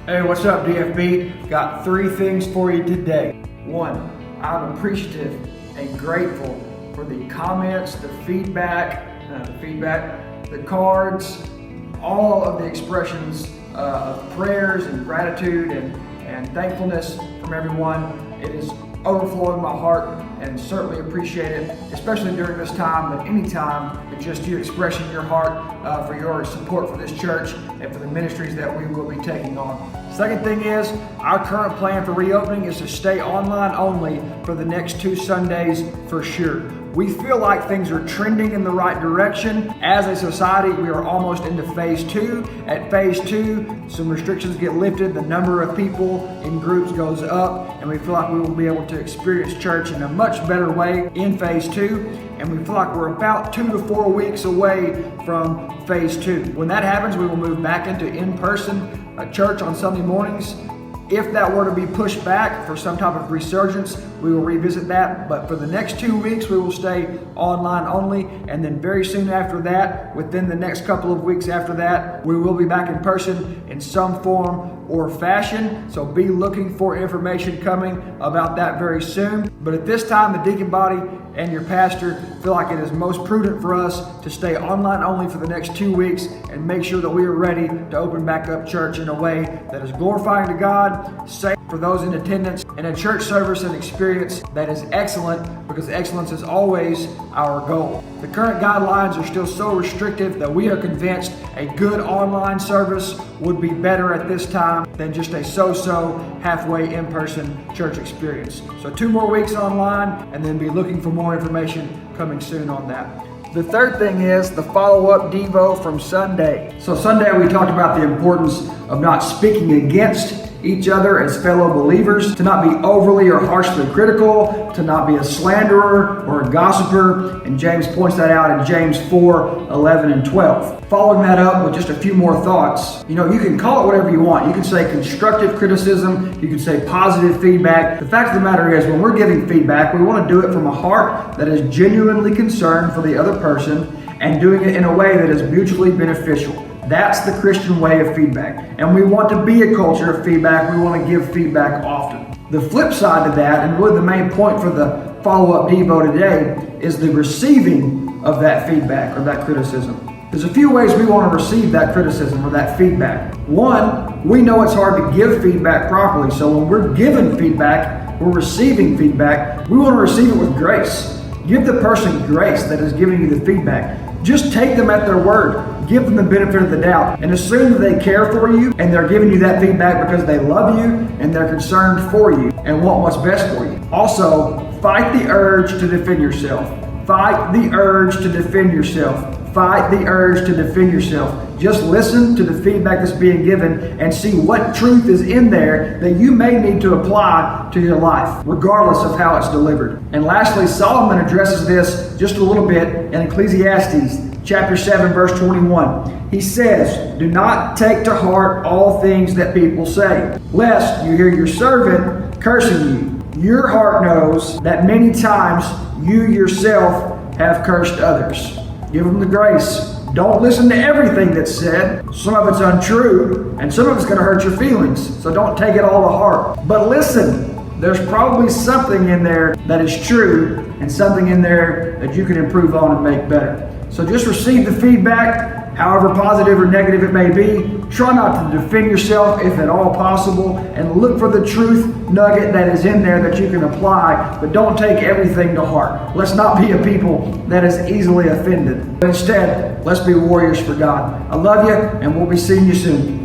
Hey, what's up, DFB? Got 3 things for you today. 1, I'm appreciative and grateful for the comments, the feedback, the cards, all of the expressions of prayers and gratitude and thankfulness from everyone. It is overflowing my heart and certainly appreciate it, especially during this time, but any time, it's just you expressing your heart for your support for this church and for the ministries that we will be taking on. Second thing is, our current plan for reopening is to stay online only for the next 2 Sundays for sure. We feel like things are trending in the right direction. As a society, we are almost into phase 2. At phase 2, some restrictions get lifted, the number of people in groups goes up, and we feel like we will be able to experience church in a much better way in phase 2. And we feel like we're about 2 to 4 weeks away from phase 2. When that happens, we will move back into in-person church on Sunday mornings. If that were to be pushed back for some type of resurgence, we will revisit that. But for the next 2 weeks, we will stay online only. And then very soon after that, within the next couple of weeks after that, we will be back in person in some form or fashion. So be looking for information coming about that very soon. But at this time, the deacon body and your pastor feel like it is most prudent for us to stay online only for the next 2 weeks and make sure that we are ready to open back up church in a way that is glorifying to God, safe for those in attendance, and a church service and experience that is excellent, because excellence is always our goal. The current guidelines are still so restrictive that we are convinced a good online service would be better at this time than just a so-so halfway in-person church experience. So 2 more weeks online, and then be looking for more information coming soon on that. The third thing is the follow-up devo from Sunday. So Sunday we talked about the importance of not speaking against each other as fellow believers, to not be overly or harshly critical, to not be a slanderer or a gossiper, and James points that out in James 4:11 and 12. Following that up with just a few more thoughts. You can call it whatever you want. You can say constructive criticism, you can say positive feedback. The fact of the matter is, when we're giving feedback, we want to do it from a heart that is genuinely concerned for the other person and doing it in a way that is mutually beneficial. That's the Christian way of feedback. And we want to be a culture of feedback. We want to give feedback often. The flip side of that, and really the main point for the follow-up devo today, is the receiving of that feedback or that criticism. There's a few ways we want to receive that criticism or that feedback. 1, we know it's hard to give feedback properly. So when we're given feedback, we're receiving feedback, we want to receive it with grace. Give the person grace that is giving you the feedback. Just take them at their word. Give them the benefit of the doubt and assume that they care for you and they're giving you that feedback because they love you and they're concerned for you and want what's best for you. Also, fight the urge to defend yourself. Fight the urge to defend yourself. Fight the urge to defend yourself. Just listen to the feedback that's being given and see what truth is in there that you may need to apply to your life, regardless of how it's delivered. And lastly, Solomon addresses this just a little bit in Ecclesiastes chapter 7, verse 21. He says, "Do not take to heart all things that people say, lest you hear your servant cursing you. Your heart knows that many times you yourself have cursed others." Give them the grace. Don't listen to everything that's said. Some of it's untrue, and some of it's going to hurt your feelings. So don't take it all to heart. But listen, there's probably something in there that is true, and something in there that you can improve on and make better. So just receive the feedback, however positive or negative it may be. Try not to defend yourself if at all possible, and look for the truth nugget that is in there that you can apply, but don't take everything to heart. Let's not be a people that is easily offended. But instead, let's be warriors for God. I love you, and we'll be seeing you soon.